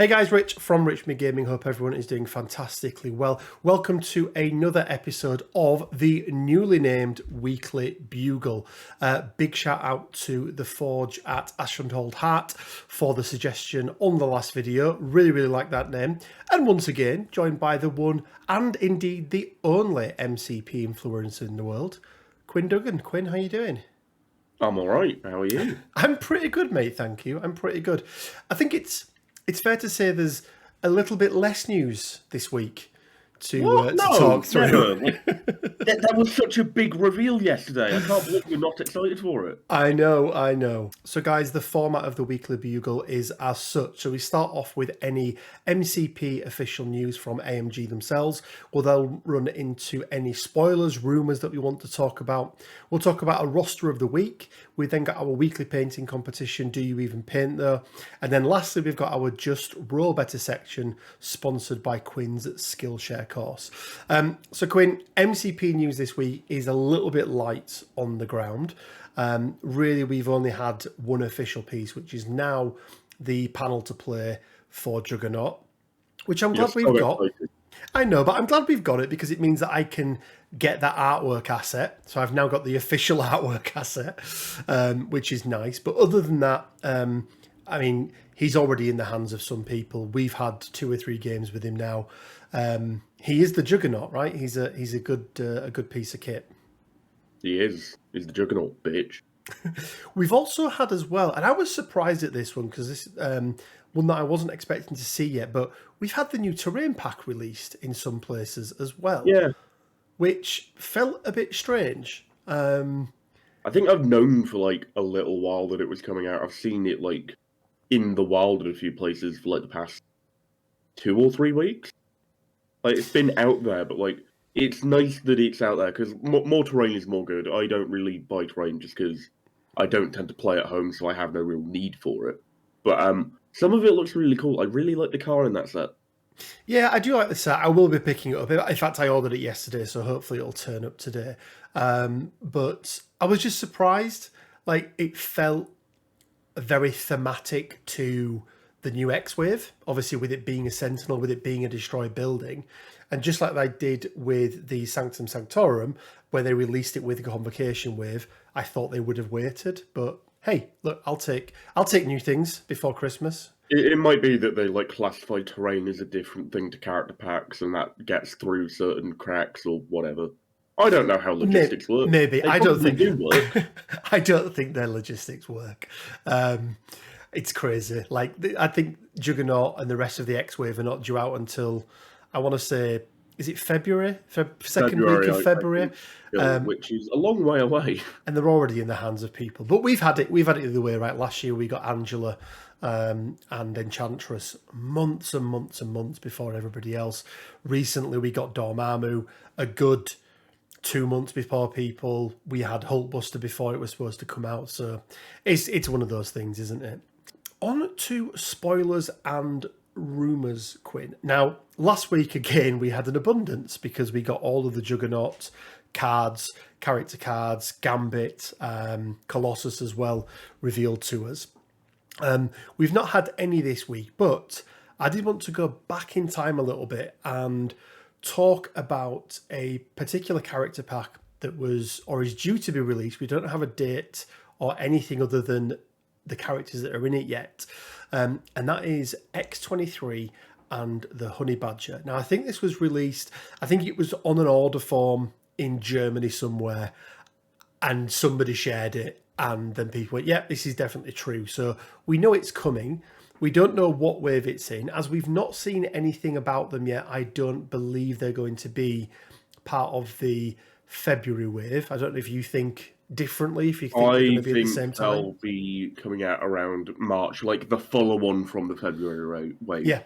Hey guys, Rich from Rich Me Gaming. Hope everyone is doing fantastically well. Welcome to another episode of the newly named Weekly Bugle. Big shout out to the Forge at Ashford Heart for the suggestion on the last video. Really like that name. And once again, joined by the one and indeed the only MCP influencer in the world, Quinn Duggan. Quinn, how you doing? I'm all right. How are you? I'm pretty good, mate. Thank you. I'm pretty good. I think it's fair to say there's a little bit less news this week to talk through. That was such a big reveal yesterday. I can't believe you're not excited for it. I know. So guys, the format of the Weekly Bugle is as such. So we start off with any MCP official news from AMG themselves. We'll then run into any spoilers, rumours that we want to talk about. We'll talk about a roster of the week. We then got our weekly painting competition, Do You Even Paint Though? And then lastly, we've got our Just Roll Better section, sponsored by Quinn's Skillshare course. So Quinn, MCP news this week is a little bit light on the ground. Really, we've only had one official piece, which is now the panel to play for Juggernaut, which I'm glad we've got. I know, but I'm glad we've got it because it means that I can get that artwork asset. So I've now got the official artwork asset, which is nice. But other than that, I mean, he's already in the hands of some people. We've had 2 or 3 games with him now. He is the Juggernaut, right? He's a good piece of kit. He is. He's the Juggernaut, bitch. We've also had as well, and I was surprised at this one because this one that I wasn't expecting to see yet, but we've had the new terrain pack released in some places as well. Yeah. Which felt a bit strange. I think I've known for like a little while that it was coming out. I've seen it like in the wild in a few places for like the past 2 or 3 weeks. Like it's been out there, but like it's nice that it's out there because more terrain is more good. I don't really buy terrain just because I don't tend to play at home, so I have no real need for it. But some of it looks really cool. I really like the car in that set. Yeah, I do like the set. I will be picking it up. In fact, I ordered it yesterday, so hopefully it'll turn up today. But I was just surprised. Like, it felt very thematic to the new X-Wave, obviously with it being a Sentinel, with it being a destroyed building. And just like they did with the Sanctum Sanctorum, where they released it with a Convocation Wave, I thought they would have waited. But hey, look, I'll take new things before Christmas. It might be that they like classify terrain as a different thing to character packs, and that gets through certain cracks or whatever. I don't know how logistics work. Maybe I don't think do work. I don't think their logistics work. It's crazy. Like I think Juggernaut and the rest of the X-Wave are not due out until I want to say, is it February? Second week of February, which is a long way away. And they're already in the hands of people. But we've had it the other way, right? Last year we got Angela and Enchantress months and months and months before everybody else. Recently we got Dormammu a good 2 months before people. We had Hulkbuster before it was supposed to come out. So it's one of those things, isn't it? On to spoilers and rumours, Quinn. Now, last week again we had an abundance because we got all of the Juggernaut cards, character cards, Gambit, Colossus as well revealed to us. We've not had any this week, but I did want to go back in time a little bit and talk about a particular character pack that was or is due to be released. We don't have a date or anything other than the characters that are in it yet. And that is X23 and the Honey Badger. Now, I think this was released, I think it was on an order form in Germany somewhere, and somebody shared it, and then people went, yeah, this is definitely true. So we know it's coming. We don't know what wave it's in. As we've not seen anything about them yet, I don't believe they're going to be part of the February wave. I don't know if you think differently, if you think they're going to be at the same time. They'll be coming out around March, like the fuller one from the February wave. Yeah.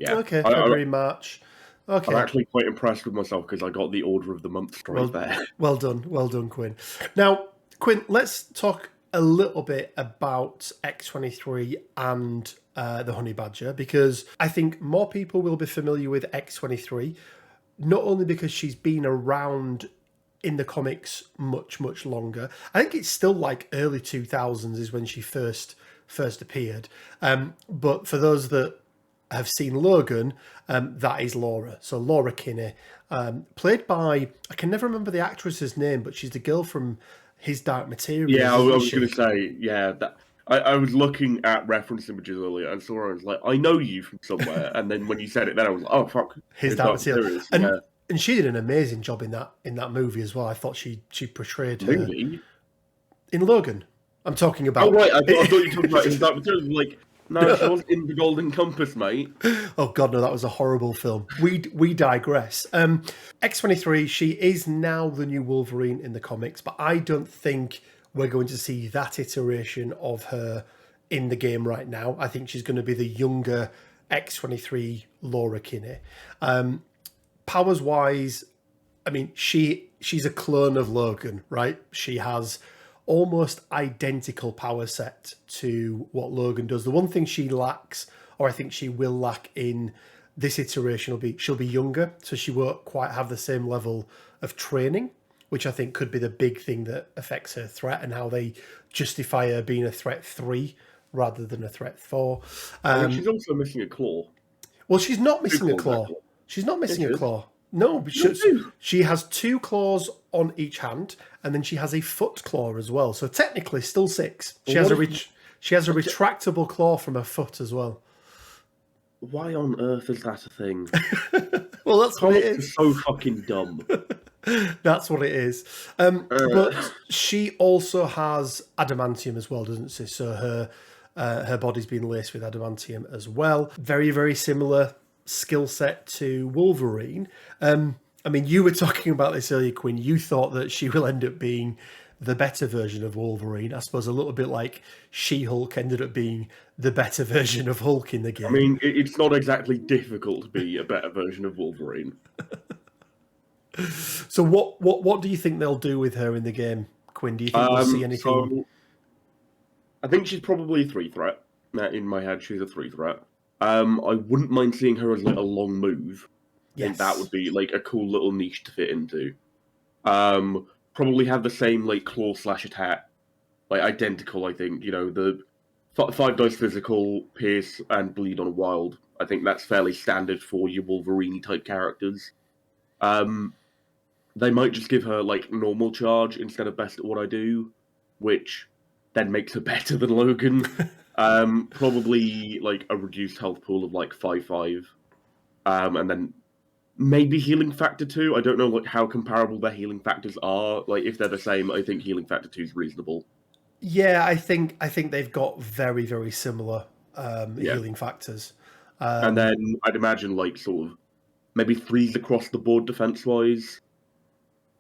Okay, February, March. Okay. I'm actually quite impressed with myself because I got the Order of the Month straight there. Well done, Quinn. Now, Quinn, let's talk a little bit about X23 and the Honey Badger, because I think more people will be familiar with X23, not only because she's been around in the comics much, much longer. I think it's still like early 2000s is when she first appeared. But for those that have seen Logan, that is Laura. So Laura Kinney, played by, I can never remember the actress's name, but she's the girl from His Dark Materials. Yeah, I was isn't going she? to say, yeah, that I was looking at reference images earlier and saw her and was like, I know you from somewhere. And then when you said it, then I was like, oh fuck, His His Dark Dark Materials. Materials. Yeah, And she did an amazing job in that movie as well. I thought she portrayed her movie. in Logan. I'm talking Oh about. right, I thought you were talking about His Dark Materials. Like, no, she No. wasn't in the Golden Compass, mate. Oh God, no, that was a horrible film. We digress. X-23, she is now the new Wolverine in the comics, but I don't think we're going to see that iteration of her in the game right now. I think she's going to be the younger X-23 Laura Kinney. Powers wise, I mean, she's a clone of Logan, right? She has almost identical power set to what Logan does. The one thing she lacks, or I think she will lack in this iteration, will be she'll be younger, so she won't quite have the same level of training, which I think could be the big thing that affects her threat and how they justify her being a threat 3 rather than a threat 4. I mean, she's also missing a claw. Well, she's not missing a claws, claw. actually. She's not missing Yes, a she is. claw. No, but she has 2 claws on each hand, and then she has a foot claw as well. So technically, still 6. She Well, has a what if- she has a retractable claw from her foot as well. Why on earth is that a thing? Well, that's what it Comics is. are so fucking dumb. That's what it is. But she also has adamantium as well, doesn't she? So her body's been laced with adamantium as well. Very, very similar skill set to Wolverine. I mean, you were talking about this earlier, Quinn. You thought that she will end up being the better version of Wolverine. I suppose a little bit like She-Hulk ended up being the better version of Hulk in the game. I mean, it's not exactly difficult to be a better version of Wolverine. So what do you think they'll do with her in the game, Quinn? Do you think we'll see anything? So, I think she's probably a 3 threat. In my head, she's a 3 threat. I wouldn't mind seeing her as like a long move. I think that would be like a cool little niche to fit into. Probably have the same like claw / attack, like identical. I think the 5 dice physical, pierce, and bleed on a wild. I think that's fairly standard for your Wolverine type characters. They might just give her like normal charge instead of best at what I do, which then makes her better than Logan. Probably like a reduced health pool of like 5/5, and then maybe healing factor 2. I don't know like how comparable their healing factors are. Like if they're the same, I think healing factor 2 is reasonable. Yeah, I think they've got very, very similar healing factors. And then I'd imagine like sort of maybe 3s across the board defense wise.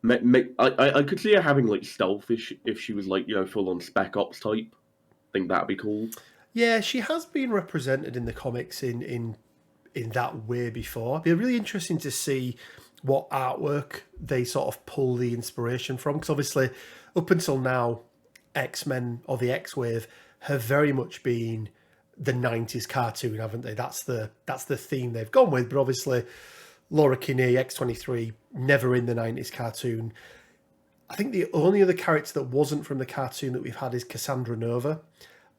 I could see her having like stealth if she was like full on spec ops type. I think that'd be cool. Yeah, she has been represented in the comics in that way before. It'd be really interesting to see what artwork they sort of pull the inspiration from, because obviously up until now, X-Men or the X-Wave have very much been the 90s cartoon, haven't they? That's the theme they've gone with, but obviously Laura Kinney, X-23, never in the 90s cartoon. I think the only other character that wasn't from the cartoon that we've had is Cassandra Nova,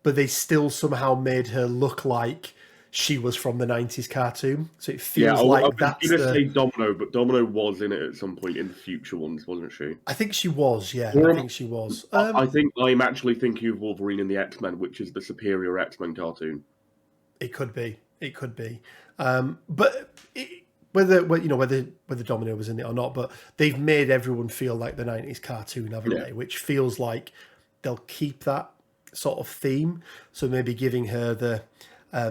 but they still somehow made her look like she was from the 90s cartoon. So it feels I like was that's going to say Domino, but Domino was in it at some point in the future ones, wasn't she? I think she was, yeah. Or I think she was. I think I'm actually thinking of Wolverine in the X-Men, which is the superior X-Men cartoon. It could be. It could be. But whether Domino was in it or not, but they've made everyone feel like the 90s cartoon, haven't they? Which feels like they'll keep that sort of theme. So maybe giving her the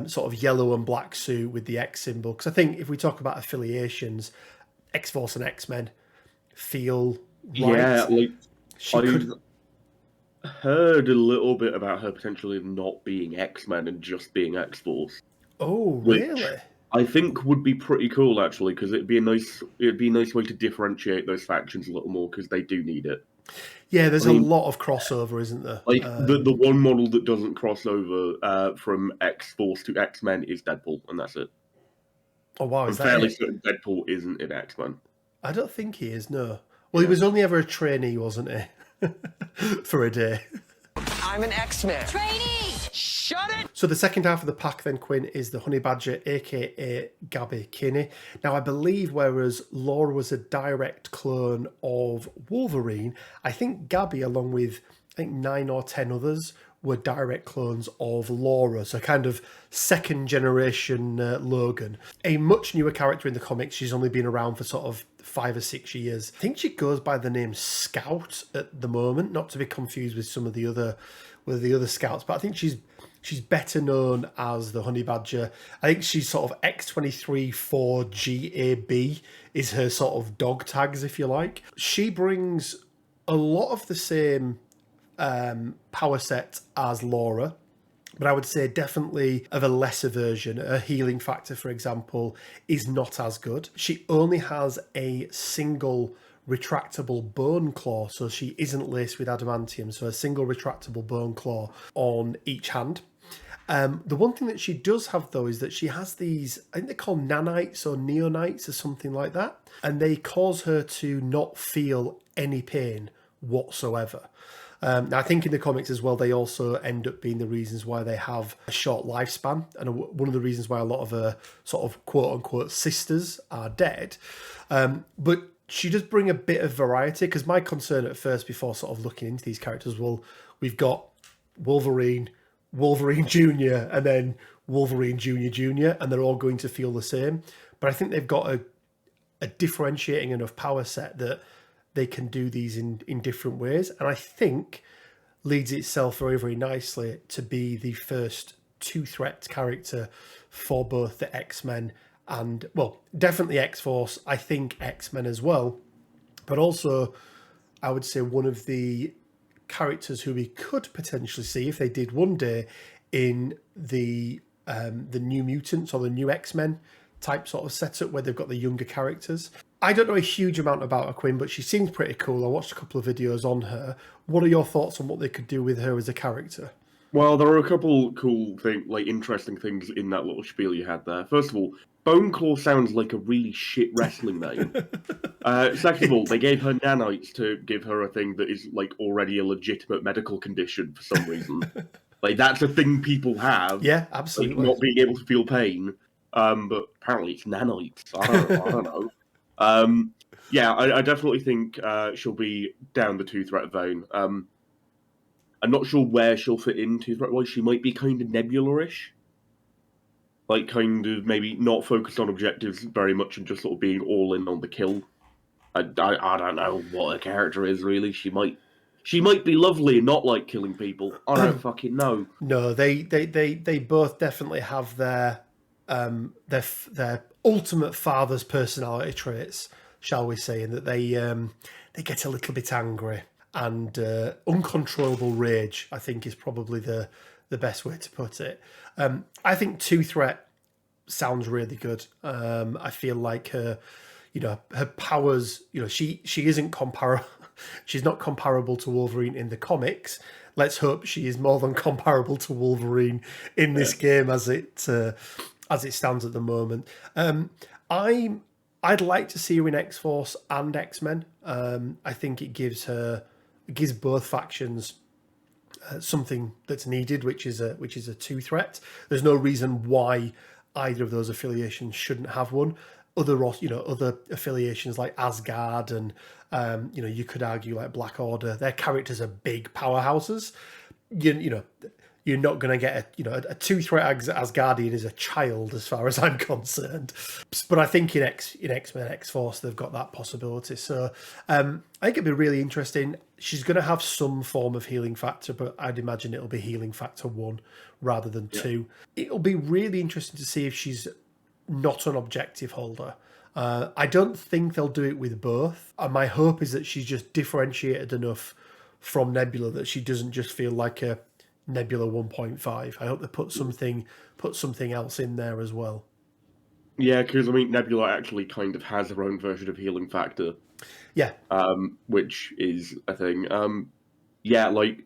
sort of yellow and black suit with the X symbol. Because I think if we talk about affiliations, X-Force and X-Men feel right. Yeah, like She heard a little bit about her potentially not being X-Men and just being X-Force. Oh, which really? I think would be pretty cool actually, because it'd be a nice way to differentiate those factions a little more, because they do need it. Yeah, there's a lot of crossover, isn't there? Like the one model that doesn't cross over from X-Force to X-Men is Deadpool, and that's it. Oh wow, I'm is that fairly it? certain Deadpool isn't in X-Men. I don't think he is, no. Well, he was only ever a trainee, wasn't he? For a day. I'm an X-Man. Trainee! Shut it So the second half of the pack then, Quinn, is the Honey Badger, aka Gabby Kinney. Now, I believe whereas Laura was a direct clone of Wolverine, I think Gabby, along with I think 9 or 10 others, were direct clones of Laura. So kind of second generation Logan. A much newer character in the comics. She's only been around for sort of 5 or 6 years. I think she goes by the name Scout at the moment, not to be confused with some of the other scouts, but I think she's better known as the Honey Badger. I think she's sort of X23 4 GAB is her sort of dog tags, if you like. She brings a lot of the same power set as Laura, but I would say definitely of a lesser version. Her healing factor, for example, is not as good. She only has a single retractable bone claw, so she isn't laced with adamantium, so a single retractable bone claw on each hand. The one thing that she does have, though, is that she has these, I think they're called nanites or neonites or something like that, and they cause her to not feel any pain whatsoever. Now, I think in the comics as well, they also end up being the reasons why they have a short lifespan, and one of the reasons why a lot of her sort of quote-unquote sisters are dead. But she does bring a bit of variety, because my concern at first, before sort of looking into these characters, well, we've got Wolverine Jr., and then Wolverine Jr., and they're all going to feel the same. But I think they've got a differentiating enough power set that they can do these in different ways, and I think leads itself very, very nicely to be the first two-threat character for both the X-Men and, well, definitely X-Force, I think X-Men as well, but also I would say one of the characters who we could potentially see, if they did one day, in the New Mutants or the New X-Men type sort of setup where they've got the younger characters. I don't know a huge amount about her, Quinn, but she seems pretty cool. I watched a couple of videos on her. What are your thoughts on what they could do with her as a character? Well, there are a couple cool interesting things in that little spiel you had there. First of all, Bone Claw sounds like a really shit wrestling name. Second of all, they gave her nanites to give her a thing that is like already a legitimate medical condition for some reason. Like that's a thing people have. Yeah, absolutely. Like, not being able to feel pain. But apparently it's nanites. I don't know. Yeah, I definitely think she'll be down the two-threat vein. I'm not sure where she'll fit in two-threat-wise. She might be kind of Nebula-ish. Like, kind of maybe not focused on objectives very much and just sort of being all in on the kill. I don't know what her character is, really. She might be lovely and not like killing people. I don't fucking know. No, they both definitely have their ultimate father's personality traits, shall we say, in that they get a little bit angry and uncontrollable rage, I think, is probably the best way to put it. I think two-threat sounds really good. I feel like her powers, she isn't comparable. She's not comparable to Wolverine in the comics. Let's hope she is more than comparable to Wolverine in this game as it stands at the moment. I'd like to see her in X-Force and X-Men. I think it gives both factions something that's needed, which is a two-threat. There's no reason why either of those affiliations shouldn't have one. Other affiliations like Asgard and you could argue like Black Order, their characters are big powerhouses. You're not going to get a two-threat Asgardian is a child as far as I'm concerned. But I think in X-Men, X-Force, they've got that possibility. So I think it'd be really interesting. She's going to have some form of healing factor, but I'd imagine it'll be healing factor 1 rather than 2. It'll be really interesting to see if she's not an objective holder. I don't think they'll do it with both. And my hope is that she's just differentiated enough from Nebula that she doesn't just feel like a Nebula 1.5. I hope they put something else in there as well. Yeah, because I mean, Nebula actually kind of has her own version of healing factor. Yeah. Which is a thing. Yeah, like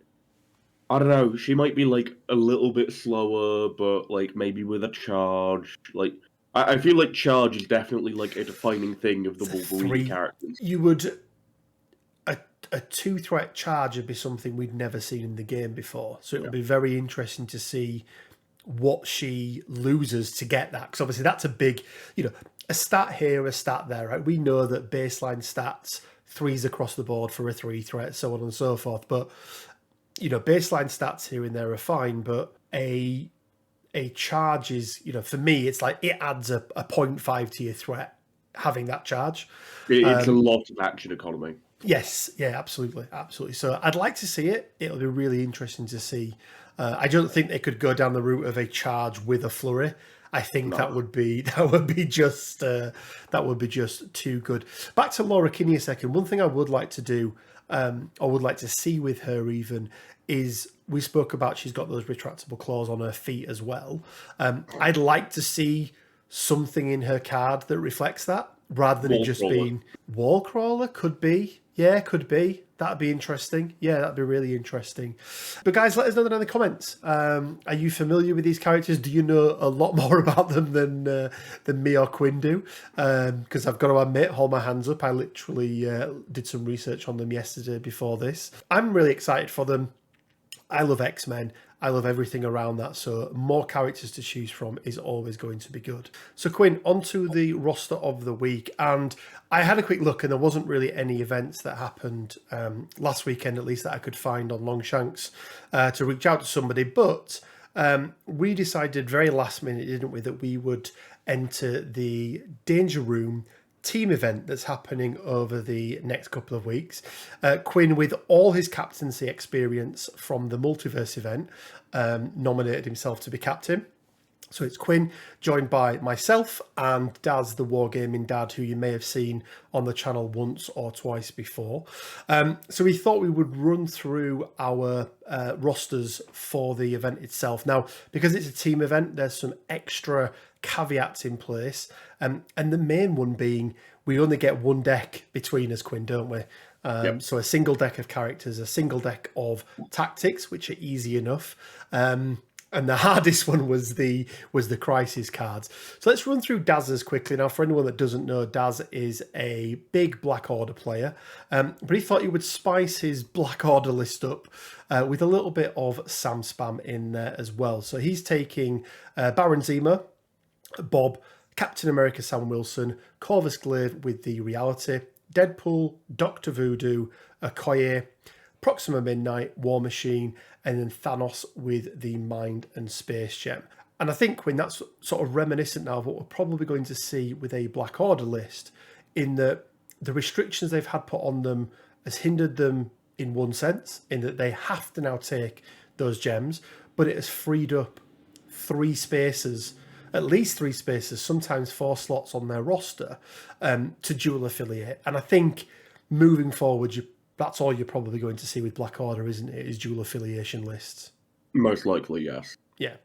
I don't know. She might be like a little bit slower, but like maybe with a charge. Like I feel like charge is definitely like a defining thing of the Wolverine characters. You would. A two-threat charge would be something we'd never seen in the game before. So it would be very interesting to see what she loses to get that, because obviously that's a big, a stat here, a stat there, right? We know that baseline stats, 3s across the board for a 3 threat, so on and so forth. But baseline stats here and there are fine, but a charge is, for me, it's like it adds a 0.5 to your threat having that charge. It's a lot of action economy. Yes, yeah, absolutely. So I'd like to see it. It'll be really interesting to see. I don't think they could go down the route of a charge with a flurry. I think that would be just too good. Back to Laura Kinney a second. One thing I would like to do, or would like to see with her even, is we spoke about she's got those retractable claws on her feet as well. I'd like to see something in her card that reflects that, rather than it just being wall crawler. Could be. Yeah, could be. That'd be interesting. Yeah, that'd be really interesting. But guys, let us know in the comments. Are you familiar with these characters? Do you know a lot more about them than me or Quinn do? Because I've got to admit, hold my hands up, I literally did some research on them yesterday before this. I'm really excited for them. I love X-Men. I love everything around that, so more characters to choose from is always going to be good. So Quinn, onto the roster of the week, and I had a quick look and there wasn't really any events that happened last weekend, at least that I could find on Longshanks to reach out to somebody, but we decided very last minute, didn't we, that we would enter the Danger Room team event that's happening over the next couple of weeks. Quinn, with all his captaincy experience from the multiverse event, nominated himself to be captain. So it's Quinn, joined by myself and Daz, the Wargaming Dad, who you may have seen on the channel once or twice before. So we thought we would run through our rosters for the event itself. Now, because it's a team event, there's some extra caveats in place. And the main one being, we only get one deck between us, Quinn, don't we? Yep. So a single deck of characters, a single deck of tactics, which are easy enough. And the hardest one was the crisis cards. So let's run through Daz's quickly. Now, for anyone that doesn't know, Daz is a big Black Order player, but he thought he would spice his Black Order list up with a little bit of Sam Spam in there as well. So he's taking Baron Zemo, Bob, Captain America Sam Wilson, Corvus Glaive with the Reality, Deadpool, Dr. Voodoo, Okoye, Proxima Midnight, War Machine, and then Thanos with the Mind and Space Gem. And I think when that's sort of reminiscent now of what we're probably going to see with a Black Order list, in that the restrictions they've had put on them has hindered them in one sense, in that they have to now take those gems, but it has freed up at least three spaces, sometimes 4 slots on their roster to dual affiliate. And I think moving forward, that's all you're probably going to see with Black Order, isn't it? Is dual affiliation lists. Most likely, yes. Yeah.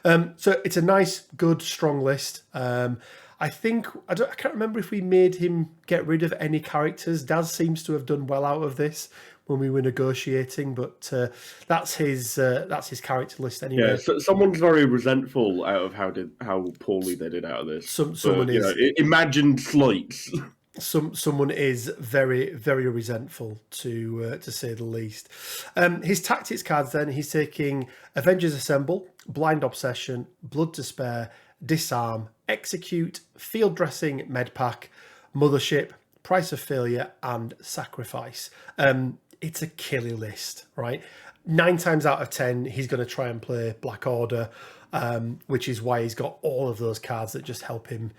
So it's a nice, good, strong list. I think, I can't remember if we made him get rid of any characters. Daz seems to have done well out of this when we were negotiating, but that's his character list anyway. Yeah, so someone's very resentful out of how poorly they did out of this. Someone is. Imagined slights. Someone is very, very resentful, to say the least. His tactics cards then, he's taking Avengers Assemble, Blind Obsession, Blood to Spare, Disarm, Execute, Field Dressing, Medpack, Mothership, Price of Failure, and Sacrifice. It's a killer list, right? 9 times out of 10, he's going to try and play Black Order, which is why he's got all of those cards that just help him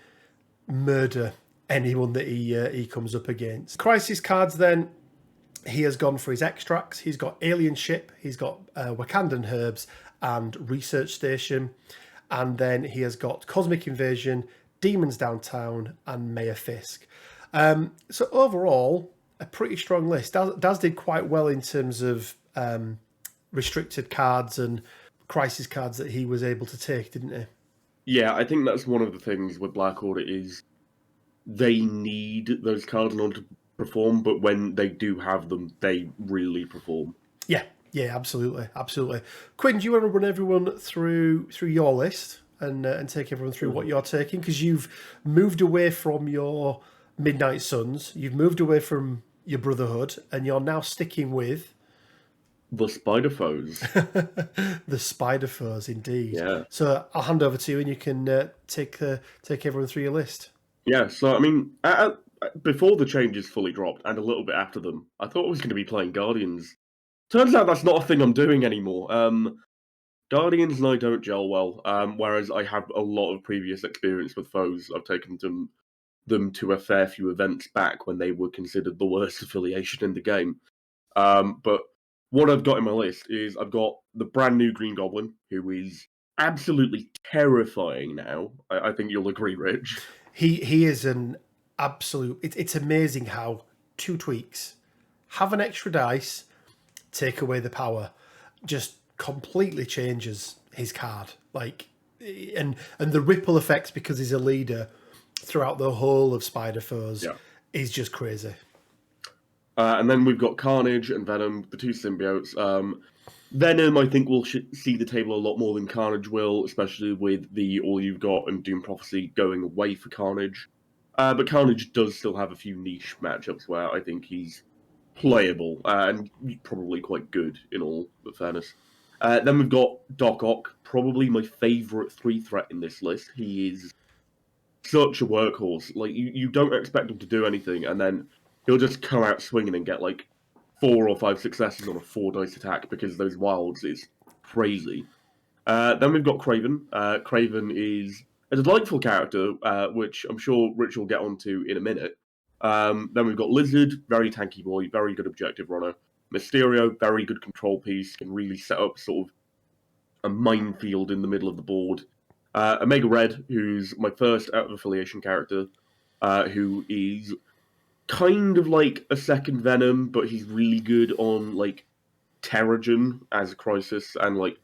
murder anyone that he comes up against. Crisis cards then, he has gone for his extracts. He's got Alien Ship, he's got Wakandan Herbs and Research Station. And then he has got Cosmic Invasion, Demons Downtown, and Mayor Fisk. So overall, a pretty strong list. Daz did quite well in terms of restricted cards and crisis cards that he was able to take, didn't he? Yeah, I think that's one of the things with Black Order is they need those cards in order to perform, but when they do have them, they really perform. Yeah, absolutely. Quinn, do you want to run everyone through your list and take everyone through what you're taking? Because you've moved away from your Midnight Suns, you've moved away from your Brotherhood, and you're now sticking with... The spider foes. The spider foes, indeed. Yeah. So I'll hand over to you, and you can take everyone through your list. Yeah, so I mean, before the changes fully dropped, and a little bit after them, I thought I was going to be playing Guardians. Turns out that's not a thing I'm doing anymore. Guardians and I don't gel well, whereas I have a lot of previous experience with foes. I've taken them to a fair few events back when they were considered the worst affiliation in the game. But what I've got in my list is I've got the brand new Green Goblin, who is absolutely terrifying now. I think you'll agree, Rich. He is an absolute. It's amazing how 2 tweaks, have an extra dice, take away the power, just completely changes his card. Like, and the ripple effects because he's a leader throughout the whole of Spider Foes Yeah. is just crazy. And then we've got Carnage and Venom, the two symbiotes. Venom, I think, will see the table a lot more than Carnage will, especially with the All You've Got and Doom Prophecy going away for Carnage. But Carnage does still have a few niche matchups where I think he's playable and probably quite good in all but fairness. Then we've got Doc Ock, probably my favourite 3-threat in this list. He is such a workhorse. Like, you don't expect him to do anything, and then he'll just come out swinging and get like 4 or 5 successes on a 4-dice attack because those wilds is crazy. Then we've got Craven. Craven is a delightful character, which I'm sure Rich will get onto in a minute. Then we've got Lizard, very tanky boy, very good objective runner. Mysterio, very good control piece, can really set up sort of a minefield in the middle of the board. Omega Red, who's my first out of affiliation character, who is kind of like a second Venom, but he's really good on like Terrigen as a Crisis, and like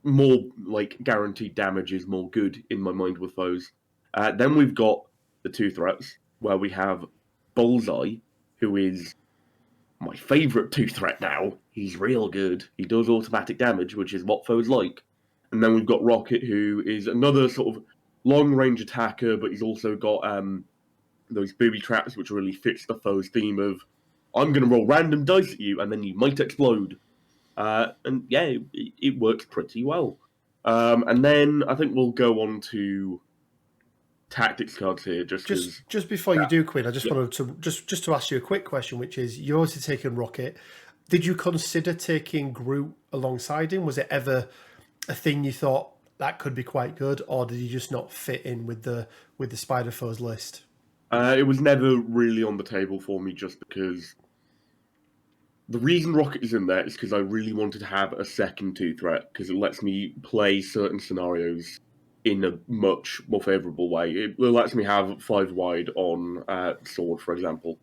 more like guaranteed damage is more good in my mind with foes. Then we've got the 2 threats where we have Bullseye, who is my favourite 2-threat now. He's real good. He does automatic damage, which is what foes like. And then we've got Rocket, who is another sort of long-range attacker, but he's also got those booby traps, which really fits the foe's theme of, I'm going to roll random dice at you, and then you might explode. And yeah, it works pretty well. And then I think we'll go on to tactics cards here, just because. Just before you do, Quinn, I just Yeah. wanted to just to ask you a quick question, which is, you're obviously taking Rocket. Did you consider taking Groot alongside him? Was it ever a thing you thought that could be quite good, or did you just not fit in with the Spider Foes list? It was never really on the table for me, just because the reason Rocket is in there is because I really wanted to have a second 2-threat, because it lets me play certain scenarios in a much more favourable way. It lets me have 5 wide on Sword, for example,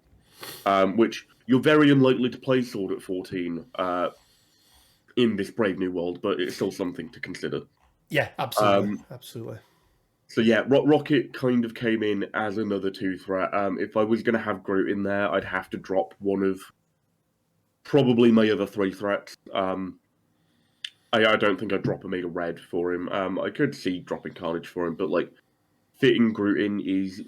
which you're very unlikely to play Sword at 14 in this Brave New World, but it's still something to consider. Yeah, absolutely, absolutely. So yeah, Rocket kind of came in as another 2-threat. If I was going to have Groot in there, I'd have to drop one of probably my other 3 threats. I don't think I'd drop Omega Red for him. I could see dropping Carnage for him, but like fitting Groot in is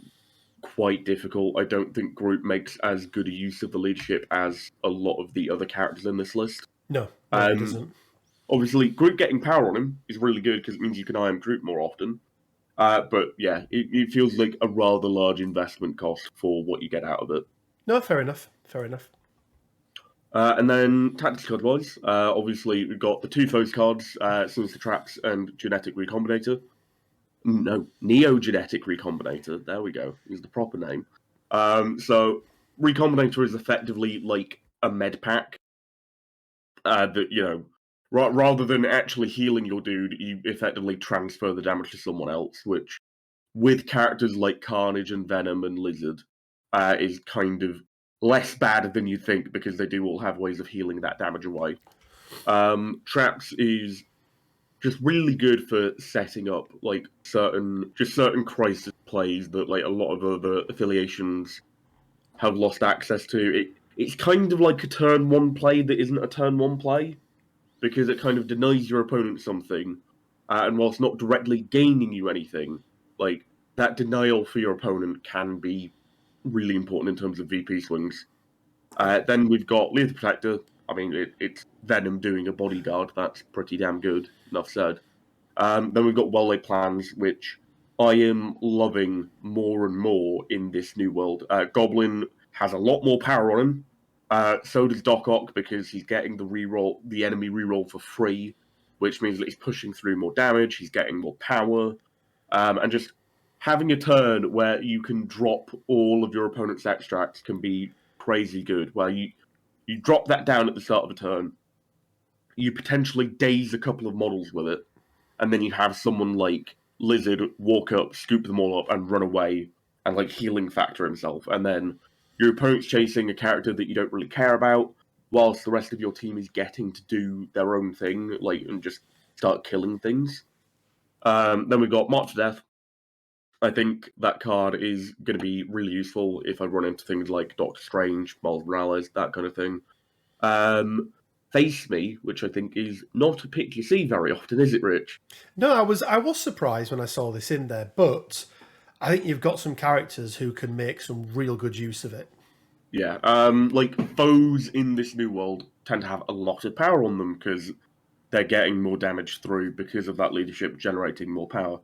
quite difficult. I don't think Groot makes as good a use of the leadership as a lot of the other characters in this list. No, he doesn't. Obviously, Groot getting power on him is really good because it means you can IM Groot more often. But yeah, it feels like a rather large investment cost for what you get out of it. No, fair enough. Fair enough. And then tactics card wise, obviously we've got the 2 foes cards, Sinister Traps and Genetic Recombinator. No, Neo-Genetic Recombinator. There we go. Is the proper name. So Recombinator is effectively like a med pack that, you know, rather than actually healing your dude, you effectively transfer the damage to someone else, which with characters like Carnage and Venom and Lizard is kind of less bad than you think, because they do all have ways of healing that damage away. Traps is just really good for setting up like certain crisis plays that like a lot of other affiliations have lost access to. It's kind of like a turn 1 play that isn't a turn 1 play, because it kind of denies your opponent something, and whilst not directly gaining you anything, like that denial for your opponent can be really important in terms of VP swings. Then we've got Leader Protector. I mean, it's Venom doing a bodyguard. That's pretty damn good. Enough said. Then we've got well-laid plans, which I am loving more and more in this new world. Goblin has a lot more power on him. So does Doc Ock because he's getting the enemy reroll for free, which means that he's pushing through more damage. He's getting more power, and just having a turn where you can drop all of your opponent's extracts can be crazy good. Where you drop that down at the start of a turn, you potentially daze a couple of models with it, and then you have someone like Lizard walk up, scoop them all up, and run away, and like healing factor himself. And then your opponent's chasing a character that you don't really care about, whilst the rest of your team is getting to do their own thing, like and just start killing things. Then we've got March to Death. I think that card is going to be really useful if I run into things like Doctor Strange, Miles Morales, that kind of thing. Face Me, which I think is not a pick you see very often, is it, Rich? No, I was surprised when I saw this in there, but I think you've got some characters who can make some real good use of it. Yeah, like foes in this new world tend to have a lot of power on them because they're getting more damage through because of that leadership generating more power.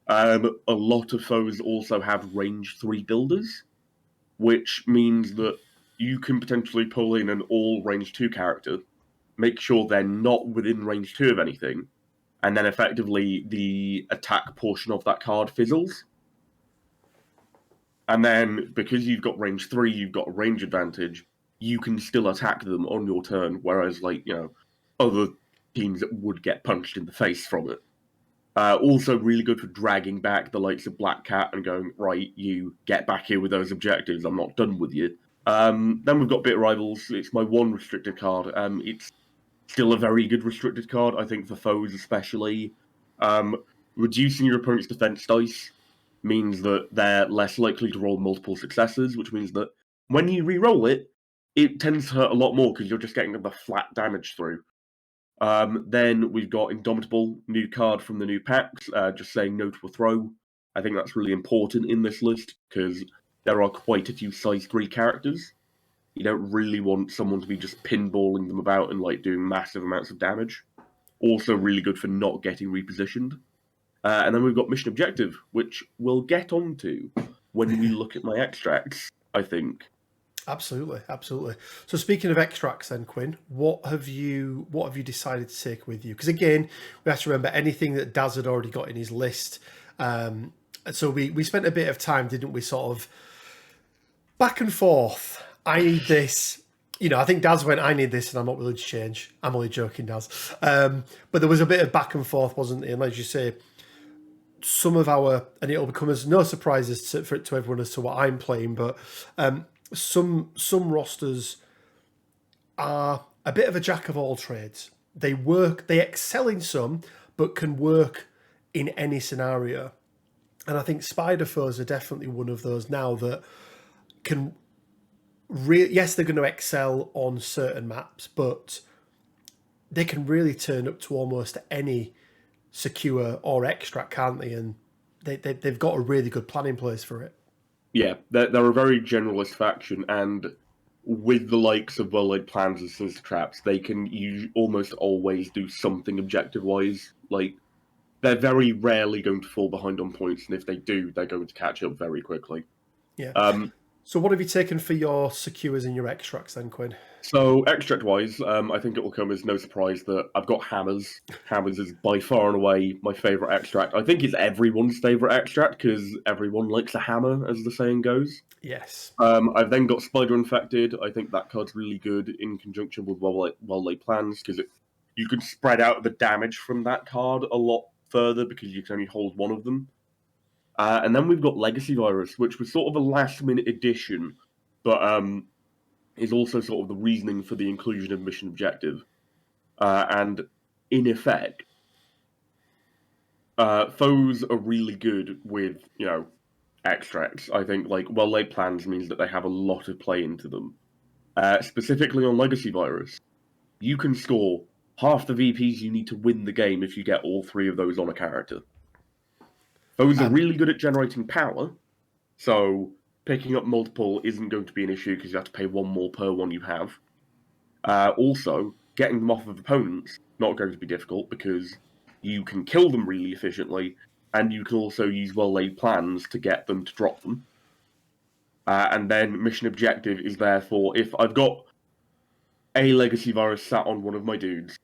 A lot of foes also have range 3 builders, which means that you can potentially pull in an all range 2 character, make sure they're not within range 2 of anything, and then effectively the attack portion of that card fizzles. And then because you've got range 3, you've got a range advantage, you can still attack them on your turn, whereas, like, other teams would get punched in the face from it. Also really good for dragging back the likes of Black Cat and going, right, you get back here with those objectives, I'm not done with you. Then we've got Bit Rivals. It's my one restricted card. It's still a very good restricted card, I think, for foes especially. Reducing your opponent's defense dice means that they're less likely to roll multiple successes, which means that when you re-roll it, it tends to hurt a lot more because you're just getting the flat damage through. Then we've got Indomitable, new card from the new packs, just saying no to a throw. I think that's really important in this list because there are quite a few size 3 characters. You don't really want someone to be just pinballing them about and like doing massive amounts of damage. Also really good for not getting repositioned. And then we've got Mission Objective, which we'll get onto when we look at my extracts, I think. Absolutely, absolutely. So speaking of extracts, then Quinn, what have you decided to take with you? Because again, we have to remember anything that Daz had already got in his list. So we spent a bit of time, didn't we? Sort of back and forth. I need this. I think Daz went, I need this, and I'm not willing to change. I'm only joking, Daz. But there was a bit of back and forth, wasn't there? And as you say, some of and it'll become as no surprises to everyone as to what I'm playing, but some rosters are a bit of a jack of all trades. They excel in some, but can work in any scenario. And I think Spider Foes are definitely one of those now that can yes, they're going to excel on certain maps, but they can really turn up to almost any secure or extract, can't they? And they've got a really good plan in place for it. Yeah, they're a very generalist faction, and with the likes of well-laid plans and sinister traps, they can almost always do something objective-wise. Like, they're very rarely going to fall behind on points, and if they do, they're going to catch up very quickly. Yeah. So what have you taken for your secures and your extracts then, Quinn? So extract-wise, I think it will come as no surprise that I've got Hammers. Hammers is by far and away my favourite extract. I think it's everyone's favourite extract because everyone likes a hammer, as the saying goes. Yes. I've then got Spider Infected. I think that card's really good in conjunction with well-laid plans because you can spread out the damage from that card a lot further because you can only hold one of them. And then we've got Legacy Virus, which was sort of a last-minute addition, but is also sort of the reasoning for the inclusion of Mission Objective. And in effect, foes are really good with, extracts. I think, like, well-laid plans means that they have a lot of play into them. Specifically on Legacy Virus, you can score half the VPs you need to win the game if you get all 3 of those on a character. Foes are really good at generating power, so picking up multiple isn't going to be an issue because you have to pay 1 more per one you have. Also, getting them off of opponents not going to be difficult because you can kill them really efficiently, and you can also use well-laid plans to get them to drop them. And then mission objective is therefore if I've got a legacy virus sat on one of my dudes,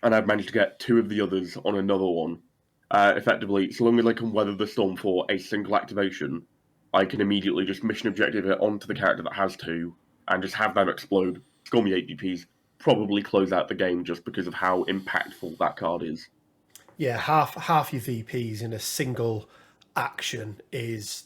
and I've managed to get 2 of the others on another one, effectively, so long as I can weather the storm for a single activation, I can immediately just mission objective it onto the character that has 2, and just have them explode, score me 8 DPs, probably close out the game just because of how impactful that card is. Yeah, half your VPs in a single action is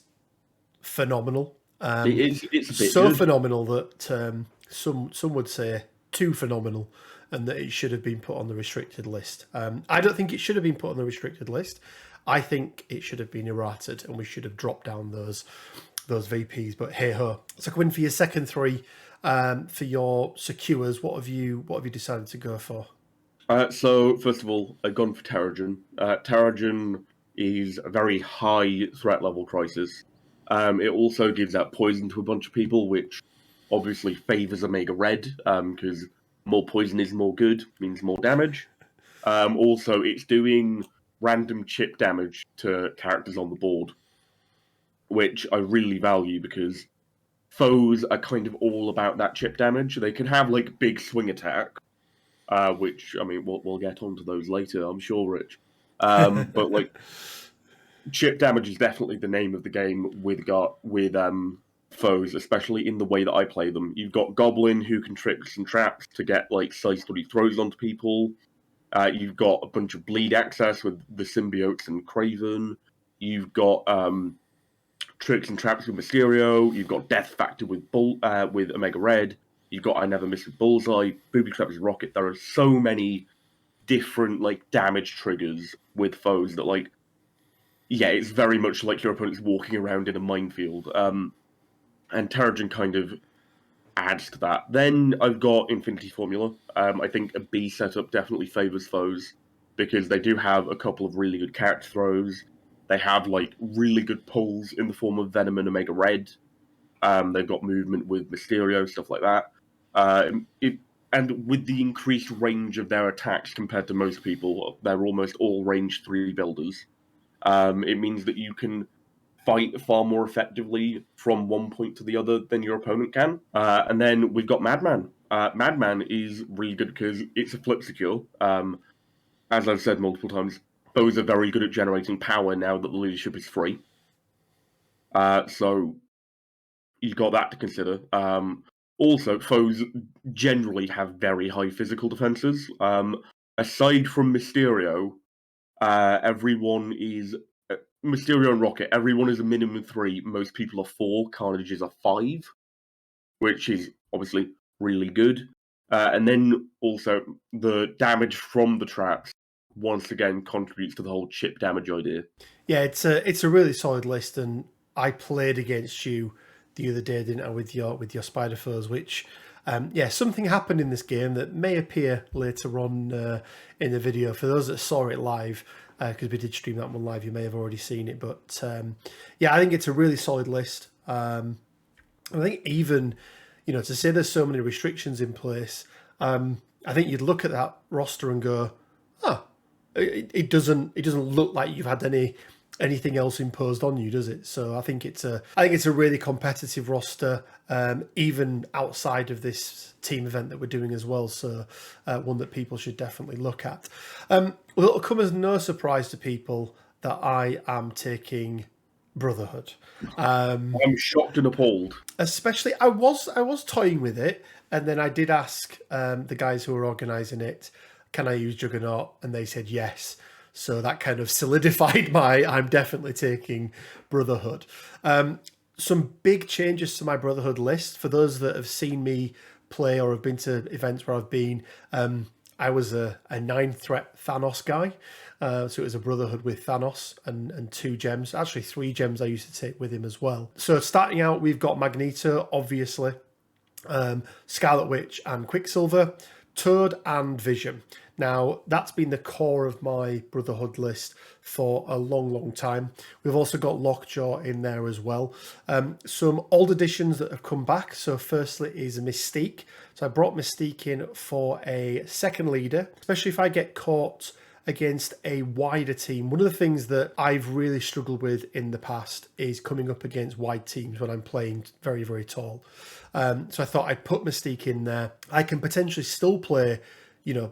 phenomenal. It's a bit So good. phenomenal that some would say too phenomenal, and that it should have been put on the restricted list. I don't think it should have been put on the restricted list. I think it should have been errated, and we should have dropped down those VPs. But hey ho! So coming for your second 3, for your secures, what have you decided to go for? So, first of all, I've gone for Terrigen. Terrigen is a very high threat level crisis. It also gives out poison to a bunch of people, which obviously favors Omega Red, because more poison is more good, means more damage. Also, it's doing random chip damage to characters on the board, which I really value because foes are kind of all about that chip damage. They can have like big swing attack, which I mean we'll get onto those later, I'm sure, Rich. But like chip damage is definitely the name of the game with foes, especially in the way that I play them. You've got Goblin who can tricks and traps to get like size 3 throws onto people. You've got a bunch of bleed access with the symbiotes and Craven. You've got tricks and traps with Mysterio. You've got Death Factor with Omega Red. You've got I Never Miss with Bullseye. Booby Traps with Rocket. There are so many different like damage triggers with foes that like, yeah, it's very much like your opponent's walking around in a minefield. And Terrigen kind of adds to that. Then I've got Infinity Formula. I think a B setup definitely favors foes because they do have a couple of really good character throws. They have like really good pulls in the form of Venom and Omega Red. They've got movement with Mysterio, stuff like that. And with the increased range of their attacks compared to most people, they're almost all range 3 builders. It means that you can fight far more effectively from one point to the other than your opponent can. And then we've got Madman. Madman is really good because it's a flip secure. As I've said multiple times, foes are very good at generating power now that the leadership is free. So you've got that to consider. Also, foes generally have very high physical defenses. Aside from Mysterio, everyone is Mysterio and Rocket. Everyone is a minimum of 3. Most people are 4. Carnage is a 5, which is obviously really good. And then also the damage from the traps once again contributes to the whole chip damage idea. Yeah, it's a really solid list, and I played against you the other day, didn't I, with your Spider Foes, which something happened in this game that may appear later on in the video. For those that saw it live, because we did stream that one live, you may have already seen it. But I think it's a really solid list. I think even, to say there's so many restrictions in place, I think you'd look at that roster and go, oh, it doesn't look like you've had anything else imposed on you, does it? So I think it's a really competitive roster, even outside of this team event that we're doing as well. So one that people should definitely look at. Well, it'll come as no surprise to people that I am taking Brotherhood. I'm shocked and appalled. Especially, I was toying with it, and then I did ask the guys who were organising it, can I use Juggernaut? And they said yes. So that kind of solidified I'm definitely taking Brotherhood. Some big changes to my Brotherhood list. For those that have seen me play or have been to events where I've been, I was a 9-threat Thanos guy. So it was a Brotherhood with Thanos and 2 gems. Actually, 3 gems I used to take with him as well. So starting out, we've got Magneto, obviously, Scarlet Witch and Quicksilver, Toad and Vision. Now, that's been the core of my Brotherhood list for a long, long time. We've also got Lockjaw in there as well. Some old additions that have come back. So firstly is Mystique. So I brought Mystique in for a second leader, especially if I get caught against a wider team. One of the things that I've really struggled with in the past is coming up against wide teams when I'm playing very, very tall. So I thought I'd put Mystique in there. I can potentially still play,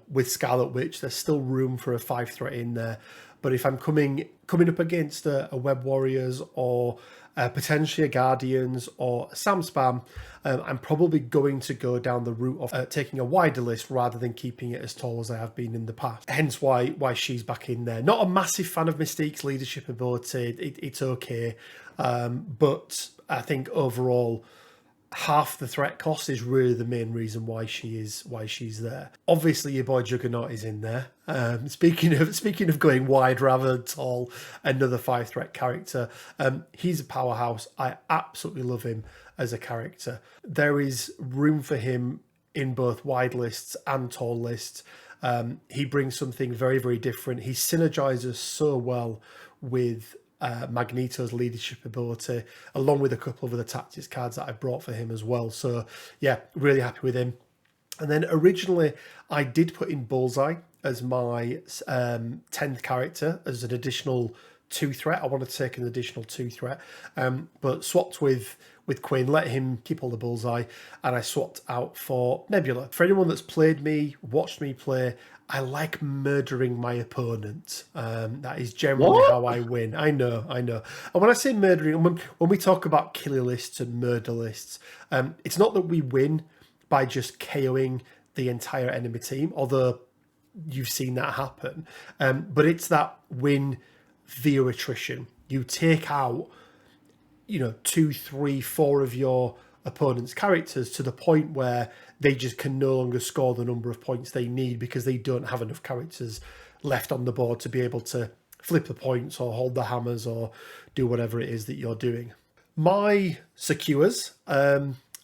with Scarlet Witch. There's still room for a 5 threat in there. But if I'm coming up against a Web Warriors or potentially a Guardians or a Sam Spam, I'm probably going to go down the route of taking a wider list rather than keeping it as tall as I have been in the past. Hence why she's back in there. Not a massive fan of Mystique's leadership ability. It's okay. But I think overall, half the threat cost is really the main reason why she's there. Obviously, your boy Juggernaut is in there. Speaking of going wide rather than tall, another 5 threat character. He's a powerhouse. I absolutely love him as a character. There is room for him in both wide lists and tall lists. He brings something very, very different. He synergizes so well with Magneto's leadership ability, along with a couple of other tactics cards that I brought for him as well. So yeah, really happy with him. And then originally I did put in Bullseye as my 10th character as an additional 2 threat. I wanted to take an additional 2 threat, but swapped with Quinn, let him keep all the Bullseye, and I swapped out for Nebula. For anyone that's played me, watched me play, I like murdering my opponent. That is generally how I win. I know. And when I say murdering, when we talk about killer lists and murder lists, it's not that we win by just KOing the entire enemy team, although you've seen that happen. But it's that win via attrition. You take out, 2, 3, 4 of your opponent's characters to the point where they just can no longer score the number of points they need because they don't have enough characters left on the board to be able to flip the points or hold the hammers or do whatever it is that you're doing. My secures,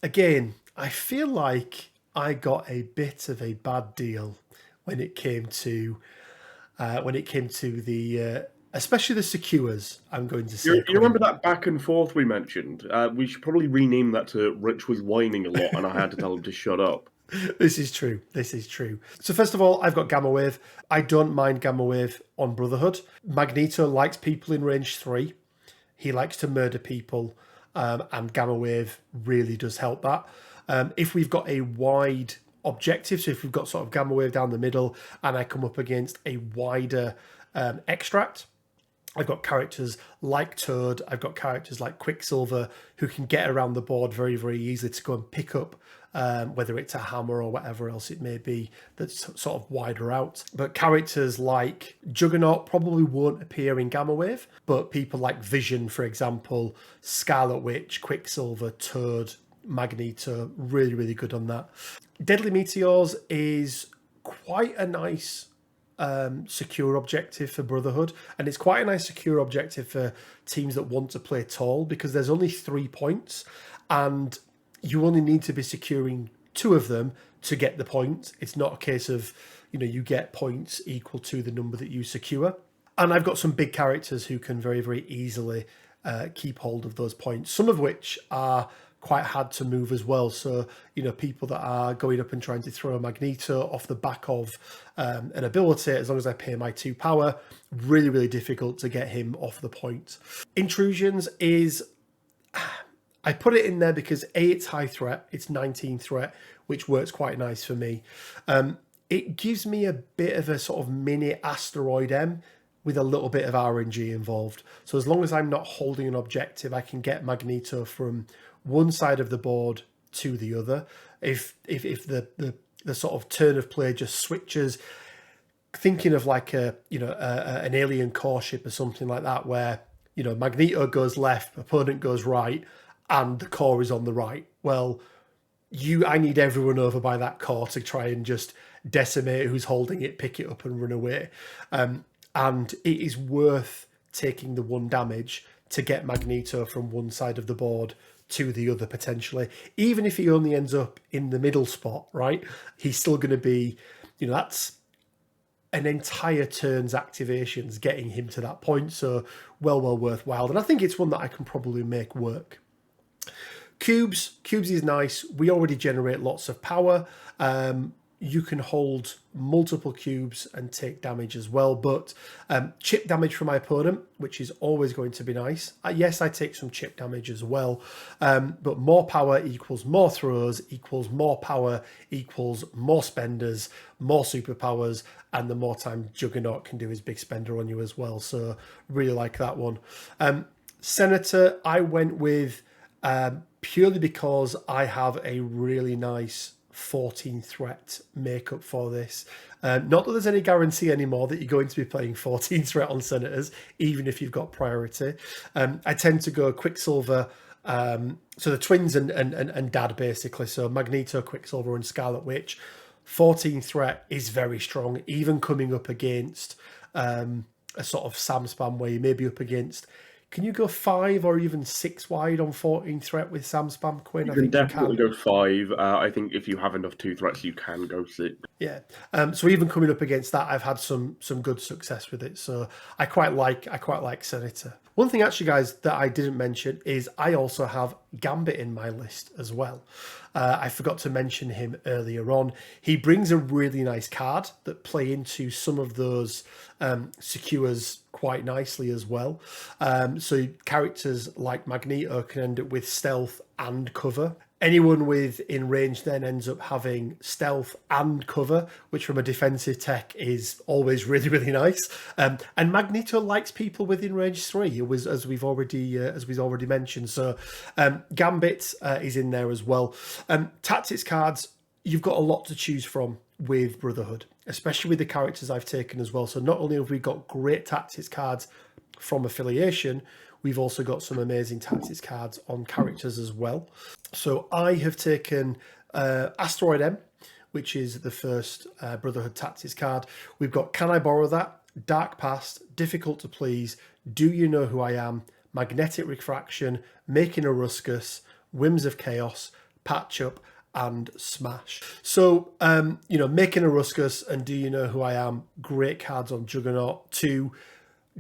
again, I feel like I got a bit of a bad deal when it came to the especially the secures, I'm going to say. You remember that back and forth we mentioned? We should probably rename that to Rich was whining a lot and I had to tell him to shut up. This is true. So first of all, I've got Gamma Wave. I don't mind Gamma Wave on Brotherhood. Magneto likes people in range 3. He likes to murder people, and Gamma Wave really does help that. If we've got a wide objective, so if we've got sort of Gamma Wave down the middle and I come up against a wider extract, I've got characters like Toad, I've got characters like Quicksilver who can get around the board very, very easily to go and pick up, whether it's a hammer or whatever else it may be that's sort of wider out. But characters like Juggernaut probably won't appear in Gamma Wave, but people like Vision, for example, Scarlet Witch, Quicksilver, Toad, Magneto, really, really good on that. Deadly Meteors is quite a nice secure objective for Brotherhood, and it's quite a nice secure objective for teams that want to play tall because there's only 3 points and you only need to be securing 2 of them to get the point. It's not a case of you get points equal to the number that you secure. And I've got some big characters who can very, very easily keep hold of those points, some of which are quite hard to move as well. So, people that are going up and trying to throw a Magneto off the back of an ability, as long as I pay my 2 power, really, really difficult to get him off the point. Intrusions is, I put it in there because A, it's high threat, it's 19 threat, which works quite nice for me. It gives me a bit of a sort of mini Asteroid M with a little bit of RNG involved. So as long as I'm not holding an objective, I can get Magneto from one side of the board to the other. If the sort of turn of play just switches, thinking of like an alien core ship or something like that, where Magneto goes left, opponent goes right, and the core is on the right. Well, I need everyone over by that core to try and just decimate who's holding it, pick it up, and run away. And it is worth taking the 1 damage to get Magneto from one side of the board to the other potentially. Even if he only ends up in the middle spot, right? He's still going to be, that's an entire turn's activations getting him to that point. So well worthwhile. And I think it's one that I can probably make work. Cubes is nice. We already generate lots of power. You can hold multiple cubes and take damage as well, but chip damage from my opponent, which is always going to be nice. Yes, I take some chip damage as well, but more power equals more throws, equals more power, equals more spenders, more superpowers, and the more time Juggernaut can do his big spender on you as well. So really like that one. Senator, I went with purely because I have a really nice 14 threat makeup for this. Not that there's any guarantee anymore that you're going to be playing 14 threat on Senators, even if you've got priority. I tend to go Quicksilver, so the twins and Dad basically. So Magneto, Quicksilver, and Scarlet Witch. 14 threat is very strong, even coming up against a sort of Sam spam where you may be up against. Can you go 5 or even 6 wide on 14 threat with Sam Spam, Quinn? You can definitely go 5. I think if you have enough 2 threats, you can go 6. Yeah. So even coming up against that, I've had some good success with it. So I quite like Senator. One thing actually, guys, that I didn't mention is I also have Gambit in my list as well. I forgot to mention him earlier on. He brings a really nice card that play into some of those secures quite nicely as well. So characters like Magneto can end up with stealth and cover. Anyone within range then ends up having stealth and cover, which from a defensive tech is always really nice. And Magneto likes people within range 3. It was as we've already mentioned. So Gambit is in there as well. Tactics cards, you've got a lot to choose from with Brotherhood, especially with the characters I've taken as well. So not only have we got great tactics cards from affiliation, we've also got some amazing tactics cards on characters as well. So I have taken Asteroid M, which is the first Brotherhood tactics card. We've got Can I Borrow That? Dark Past, Difficult to Please, Do You Know Who I Am? Magnetic Refraction, Making a Ruskus, Whims of Chaos, Patch Up, and Smash. So, Making a Ruskus and Do You Know Who I Am? Great cards on Juggernaut. To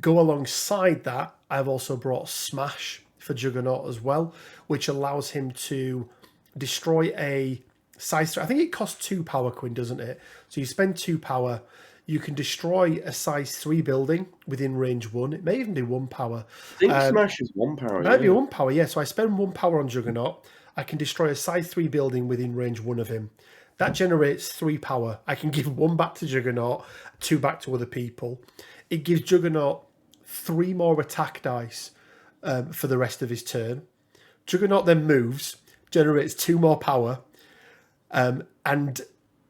go alongside that, I've also brought Smash for Juggernaut as well, which allows him to destroy a size 3. I think it costs 2 power, Quinn, doesn't it? So you spend 2 power. You can destroy a size 3 building within range 1. It may even be 1 power. I think Smash is 1 power. Maybe 1 power, yeah. So I spend 1 power on Juggernaut. I can destroy a size 3 building within range 1 of him. That generates 3 power. I can give 1 back to Juggernaut, 2 back to other people. It gives Juggernaut 3 more attack dice for the rest of his turn. Juggernaut then moves, generates 2 more power, and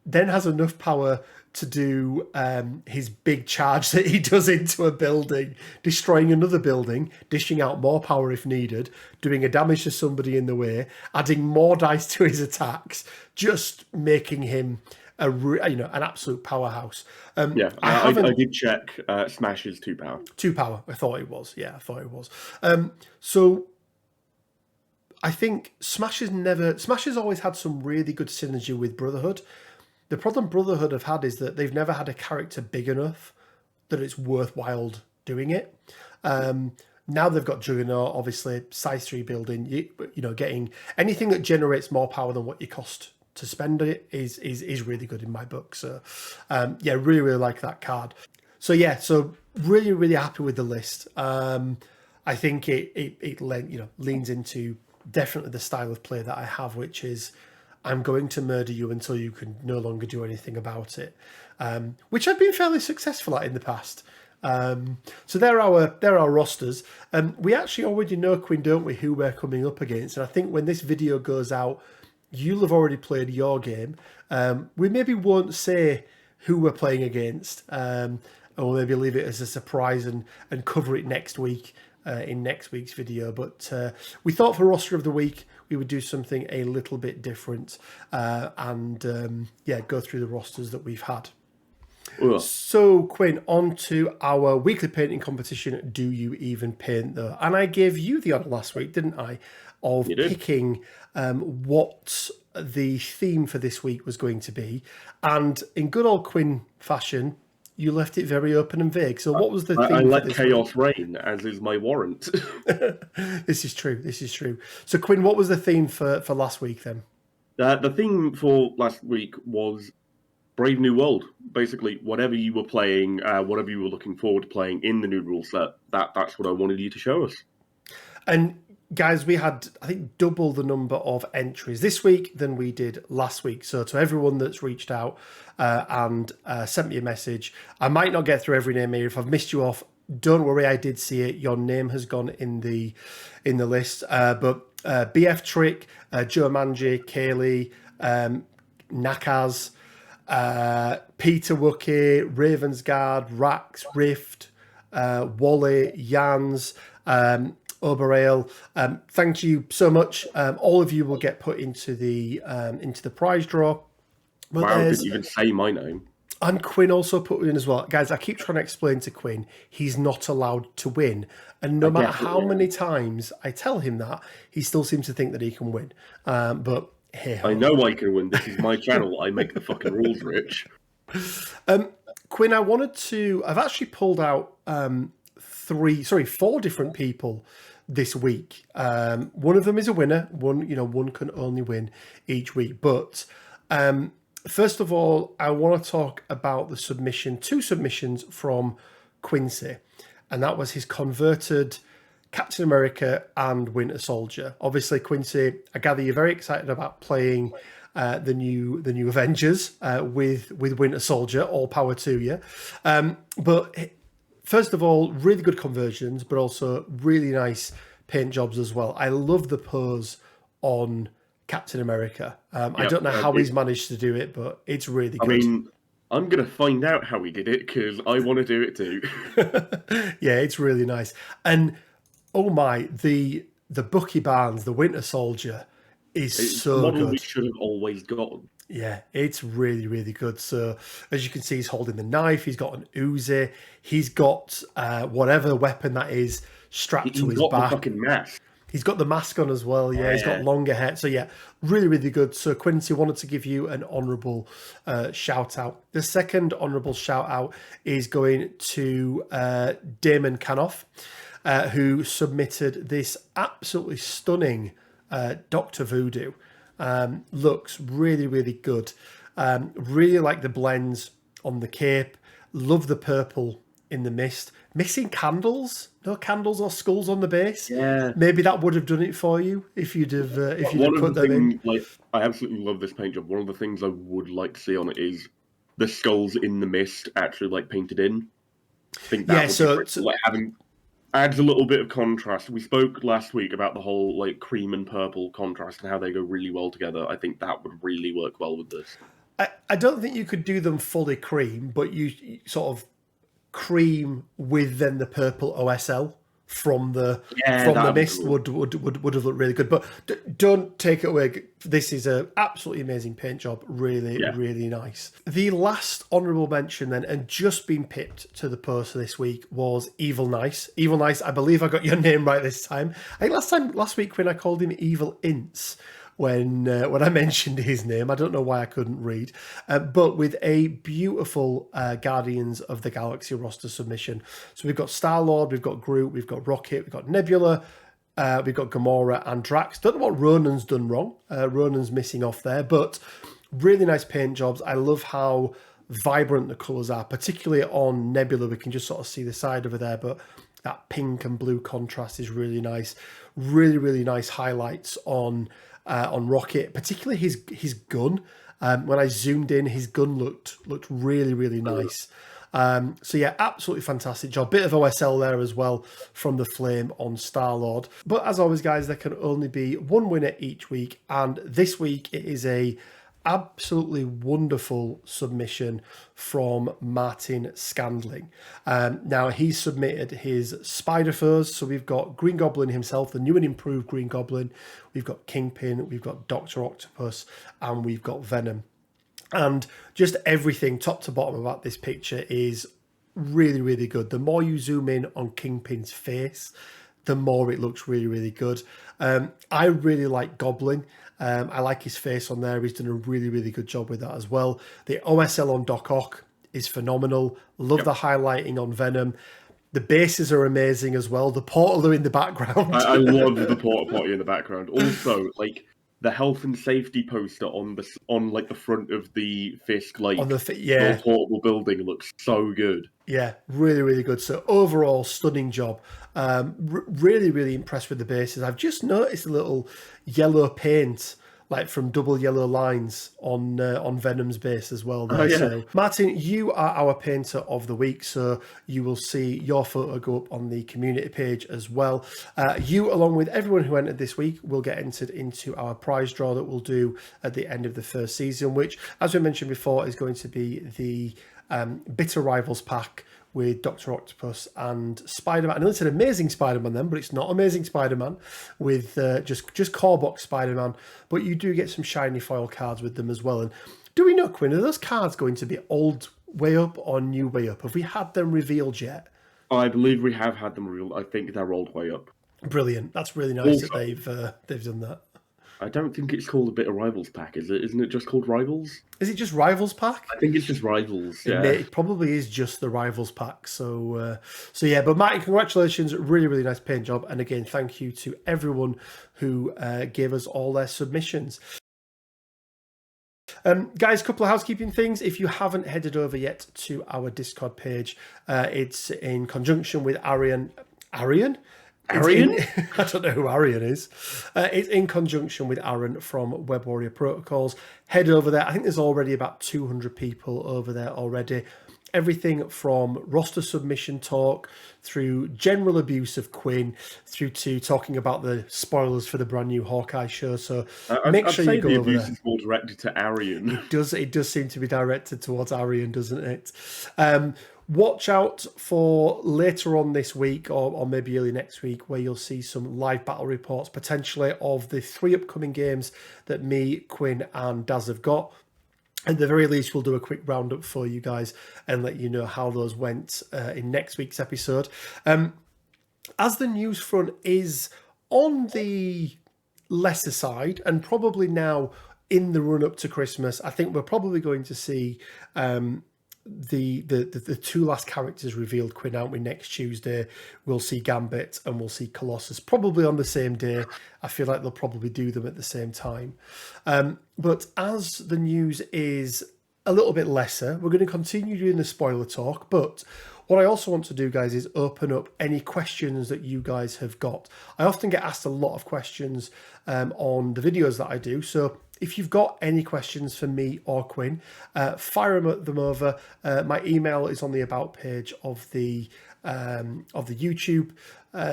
then has enough power to do his big charge that he does into a building, destroying another building, dishing out more power if needed, doing a damage to somebody in the way, adding more dice to his attacks, just making him an absolute powerhouse. I did check. Smash is 2 power. 2 power. I thought it was. Yeah, I thought it was. So I think Smash has always had some really good synergy with Brotherhood. The problem Brotherhood have had is that they've never had a character big enough that it's worthwhile doing it. Now they've got Juggernaut, obviously, size 3 building, getting anything that generates more power than what you cost to spend it is really good in my book. So really like that card. So really happy with the list. I think it leans into definitely the style of play that I have, which is I'm going to murder you until you can no longer do anything about it, which I've been fairly successful at in the past. So they're our rosters. We actually already know, Quinn, don't we, who we're coming up against? And I think when this video goes out, you'll have already played your game. We maybe won't say who we're playing against, or maybe leave it as a surprise and cover it next week in next week's video. But we thought for roster of the week, we would do something a little bit different and go through the rosters that we've had. Ugh. So, Quinn, on to our weekly painting competition, Do You Even Paint Though? And I gave you the honour last week, didn't I, of picking what the theme for this week was going to be. And in good old Quinn fashion, You left it very open and vague. So what was the I theme for let this chaos reign, as is my warrant. week? This is true. This is true. So Quinn, what was the theme for last week then? The theme for last week was Brave New World. Basically, whatever you were playing, whatever you were looking forward to playing in the new rule set, that's what I wanted you to show us. And guys, we had, I think, double the number of entries this week than we did last week. So to everyone that's reached out and sent me a message, I might not get through every name here. If I've missed you off, don't worry, I did see it. Your name has gone in the list. But BF Trick, Joe Manji, Kaylee, Nakaz, Peter Wookie, Ravensguard, Rax, Rift, Wally, Jans, Oberale. Thank you so much. All of you will get put into the prize draw. But Wow, didn't even say my name. And Quinn also put in as well. Guys, I keep trying to explain to Quinn he's not allowed to win. And no matter how many times I tell him that, he still seems to think that he can win. But here. I know I can win. This is my channel. I make the fucking rules, Rich. Quinn, I've actually pulled out 4 different people this week. One of them is a winner. One can only win each week. But first of all, I want to talk about the submission, 2 submissions from Quincy, and that was his converted Captain America and Winter Soldier. Obviously, Quincy, I gather you're very excited about playing the new Avengers with Winter Soldier. All power to you. But first of all, really good conversions, but also really nice paint jobs as well. I love the pose on Captain America. I don't know how he's managed to do it, but it's really good. I mean, I'm going to find out how he did it because I want to do it too. Yeah, it's really nice. And oh my, the Bucky Barnes, the Winter Soldier, is so good. We should have always gotten. Yeah, it's really, really good. So as you can see, he's holding the knife. He's got an Uzi. He's got whatever weapon that is strapped to his back. He's got the fucking mask. He's got the mask on as well. Yeah, he's got longer hair. So yeah, really, really good. So Quincy, wanted to give you an honourable shout out. The second honourable shout out is going to Damon Canoff, who submitted this absolutely stunning Dr. Voodoo. Looks really, really good. Really like the blends on the cape. Love the purple in the mist. Missing candles. No candles or skulls on the base. Yeah. Maybe that would have done it for you if you'd have put them in. I absolutely love this paint job. One of the things I would like to see on it is the skulls in the mist actually painted in. I think that would adds a little bit of contrast. We spoke last week about the whole cream and purple contrast and how they go really well together. I think that would really work well with this. I don't think you could do them fully cream, but you sort of cream with then the purple OSL from the mist cool. would have looked really good. But don't take it away. This is an absolutely amazing paint job. Really, really nice. The last honourable mention then, and just been pipped to the poster this week, was Evil Nice. Evil Nice, I believe I got your name right this time. I think last week when I called him Evil Ince, when I mentioned his name. I don't know why I couldn't read. But with a beautiful Guardians of the Galaxy roster submission. So we've got Star-Lord, we've got Groot, we've got Rocket, we've got Nebula, we've got Gamora and Drax. Don't know what Ronan's done wrong. Ronan's missing off there, but really nice paint jobs. I love how vibrant the colours are, particularly on Nebula. We can just sort of see the side over there, but that pink and blue contrast is really nice. Really, really nice highlights on Rocket, particularly his gun. When I zoomed in, his gun looked really, really nice. So yeah, absolutely fantastic job. Bit of OSL there as well from the flame on Star-Lord. But as always, guys, there can only be one winner each week, and this week it is a absolutely wonderful submission from Martin Scandling. Now, he submitted his Spider Foes. So we've got Green Goblin himself, the new and improved Green Goblin. We've got Kingpin, we've got Dr. Octopus, and we've got Venom. And just everything top to bottom about this picture is really, really good. The more you zoom in on Kingpin's face, the more it looks really, really good. I really like Goblin. I like his face on there. He's done a really, really good job with that as well. The OSL on Doc Ock is phenomenal. Love the highlighting on Venom. The bases are amazing as well. The portal are in the background. I love the porta potty in the background. Also, like the health and safety poster on the front of the Fisk little portable building looks so good. Yeah, really, really good. So overall, stunning job. Really, really impressed with the bases. I've just noticed a little yellow paint, like from double yellow lines on Venom's base as well there. So Martin, you are our painter of the week, so you will see your photo go up on the community page as well. You, along with everyone who entered this week, will get entered into our prize draw that we'll do at the end of the first season, which, as we mentioned before, is going to be the Bitter Rivals pack with Dr. Octopus and Spider-Man. I know it's an Amazing Spider-Man then, but it's not Amazing Spider-Man with just core box Spider-Man. But you do get some shiny foil cards with them as well. And do we know, Quinn, are those cards going to be old way up or new way up? Have we had them revealed yet? I believe we have had them revealed. I think they're old way up. Brilliant. That's really nice that they've done that. I don't think it's called a Bitter Rivals pack, is it? Isn't it just called Rivals? Is it just Rivals pack? I think it's just Rivals, yeah. It probably is just the Rivals pack. So yeah, but Martin, congratulations. Really, really nice paint job. And again, thank you to everyone who gave us all their submissions. Guys, a couple of housekeeping things. If you haven't headed over yet to our Discord page, it's in conjunction with Arian? I don't know who Arian is. It's in conjunction with Aaron from Web Warrior Protocols. Head over there. I think there's already about 200 people over there already. Everything from roster submission talk through general abuse of Quinn through to talking about the spoilers for the brand new Hawkeye show. So make sure you go over there. Is more directed to Arian. It does seem to be directed towards Arian, doesn't it? Watch out for later on this week or maybe early next week where you'll see some live battle reports potentially of the 3 upcoming games that me, Quinn and Daz have got. At the very least, we'll do a quick roundup for you guys and let you know how those went in next week's episode. As the news front is on the lesser side and probably now in the run up to Christmas, I think we're probably going to see the 2 last characters revealed, Quinn, aren't we? Next Tuesday we'll see Gambit and we'll see Colossus probably on the same day. I feel like they'll probably do them at the same time, but as the news is a little bit lesser, we're going to continue doing the spoiler talk. But what I also want to do, guys, is open up any questions that you guys have got. I often get asked a lot of questions on the videos that I do, so if you've got any questions for me or Quinn, fire them over. My email is on the about page of the YouTube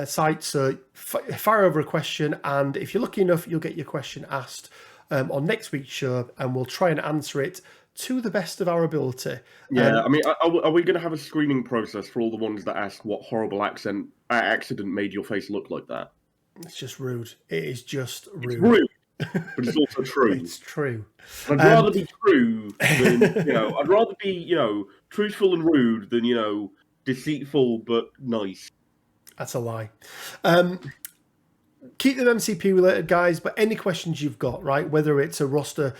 site. So fire over a question, and if you're lucky enough, you'll get your question asked on next week's show, and we'll try and answer it to the best of our ability. Yeah, I mean, are we going to have a screening process for all the ones that ask what horrible accident made your face look like that? It's just rude. It is just rude. It's rude. But it's also true. It's true. I'd rather be true than, I'd rather be, truthful and rude than, deceitful but nice. That's a lie. Keep them MCP related, guys, but any questions you've got, right? Whether it's a roster,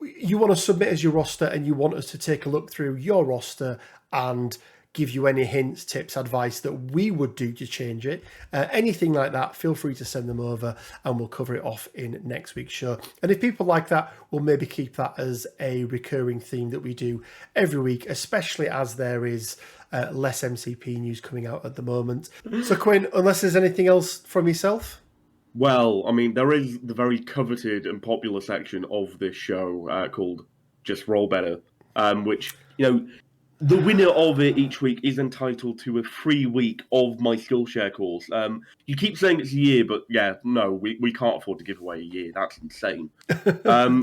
you want to submit as your roster and you want us to take a look through your roster and give you any hints, tips, advice that we would do to change it. Anything like that, feel free to send them over and we'll cover it off in next week's show. And if people like that, we'll maybe keep that as a recurring theme that we do every week, especially as there is less MCP news coming out at the moment. So Quinn, unless there's anything else from yourself? Well, I mean, there is the very coveted and popular section of this show called Just Roll Better, which, the winner of it each week is entitled to a free week of my Skillshare course. You keep saying it's a year, but no, we can't afford to give away a year. That's insane.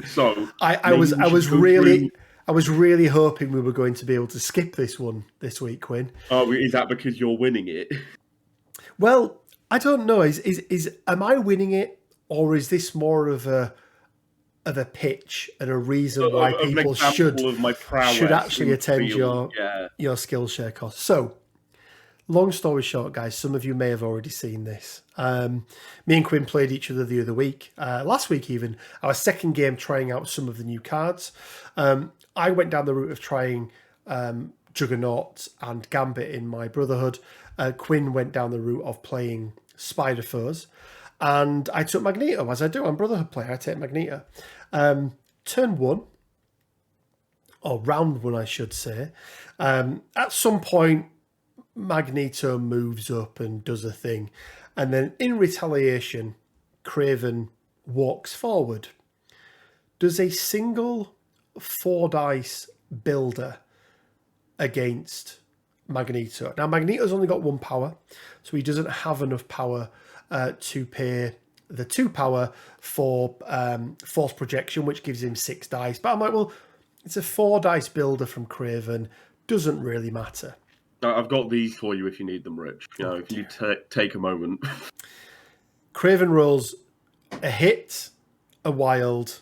So I was really hoping we were going to be able to skip this one this week, Quinn. Oh, is that because you're winning it? Well, I don't know. Am I winning it, or is this more of a pitch and a reason why people should actually attend your Skillshare course? So, long story short, guys, some of you may have already seen this. Me and Quinn played each other the other week, last week even, our second game trying out some of the new cards. I went down the route of trying Juggernaut and Gambit in my Brotherhood. Quinn went down the route of playing Spider Foes, and I took Magneto, as I do. I'm Brotherhood player, I take Magneto. Turn 1, or round 1, I should say. At some point, Magneto moves up and does a thing, and then in retaliation, Kraven walks forward, does a single 4 dice builder against Magneto. Now, Magneto's only got 1 power, so he doesn't have enough power to pay the 2 power for force projection, which gives him 6 dice. But I'm like, well, it's a 4 dice builder from Kraven, doesn't really matter. I've got these for you if you need them, Rich. If you take a moment. Kraven rolls a hit, a wild,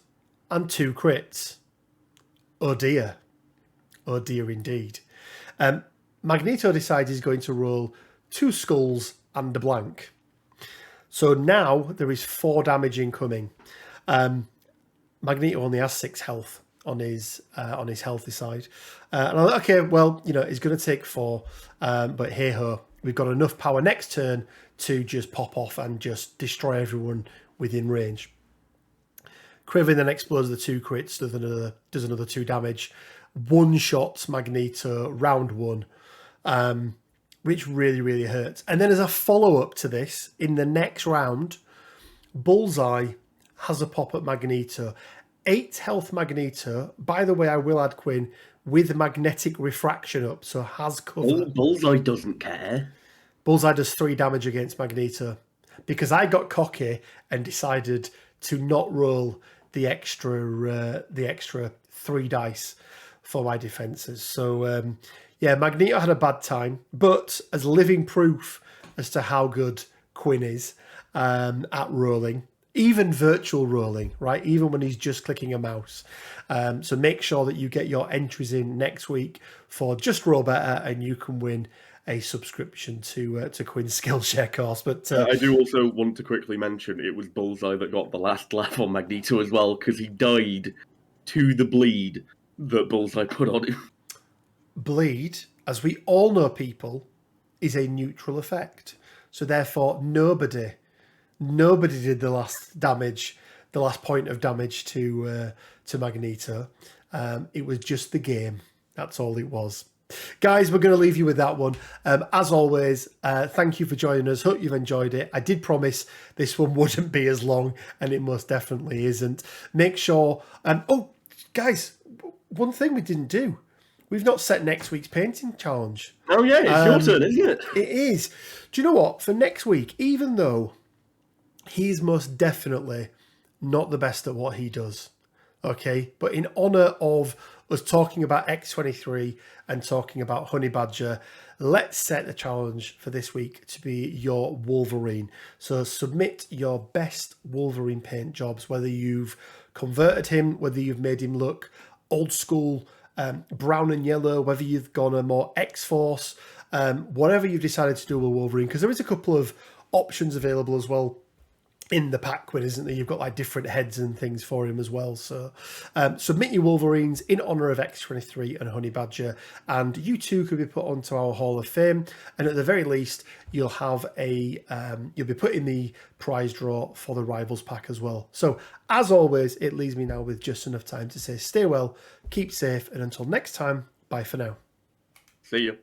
and 2 crits. Oh dear. Oh dear indeed. Magneto decides he's going to roll 2 skulls and a blank. So now there is 4 damage incoming. Magneto only has 6 health on his healthy side. And I'm like, okay, well, he's going to take 4. But hey ho, we've got enough power next turn to just pop off and just destroy everyone within range. Kraven then explodes the 2 crits, does another 2 damage, one-shots Magneto round 1, which really, really hurts. And then as a follow-up to this, in the next round, Bullseye has a pop at Magneto. 8 health Magneto. By the way, I will add Quinn, with magnetic refraction up, so has cover. Bullseye doesn't care. Bullseye does 3 damage against Magneto. Because I got cocky and decided to not roll the extra 3 dice for my defences. So, Magneto had a bad time, but as living proof as to how good Quinn is at rolling, even virtual rolling, right? Even when he's just clicking a mouse. So make sure that you get your entries in next week for Just Roll Better, and you can win a subscription to Quinn's Skillshare course. But I do also want to quickly mention it was Bullseye that got the last laugh on Magneto as well, because he died to the bleed that Bullseye put on him. Bleed, as we all know, people, is a neutral effect. So therefore, nobody did the last damage, the last point of damage to Magneto. It was just the game. That's all it was. Guys, we're going to leave you with that one. As always, thank you for joining us. Hope you've enjoyed it. I did promise this one wouldn't be as long, and it most definitely isn't. Make sure... guys, one thing we didn't do. We've not set next week's painting challenge. Oh, yeah, it's your turn, isn't it? It is. Do you know what? For next week, even though he's most definitely not the best at what he does, okay? But in honour of us talking about X23 and talking about Honey Badger, let's set the challenge for this week to be your Wolverine. So submit your best Wolverine paint jobs, whether you've converted him, whether you've made him look old school, brown and yellow, whether you've gone a more X-Force, whatever you've decided to do with Wolverine, because there is a couple of options available as well in the pack, Quinn, isn't there? You've got like different heads and things for him as well. So submit your Wolverines in honour of X23 and Honey Badger, and you too could be put onto our Hall of Fame. And at the very least, you'll have you'll be put in the prize draw for the Rivals pack as well. So as always, it leaves me now with just enough time to say stay well, keep safe, and until next time, bye for now. See you.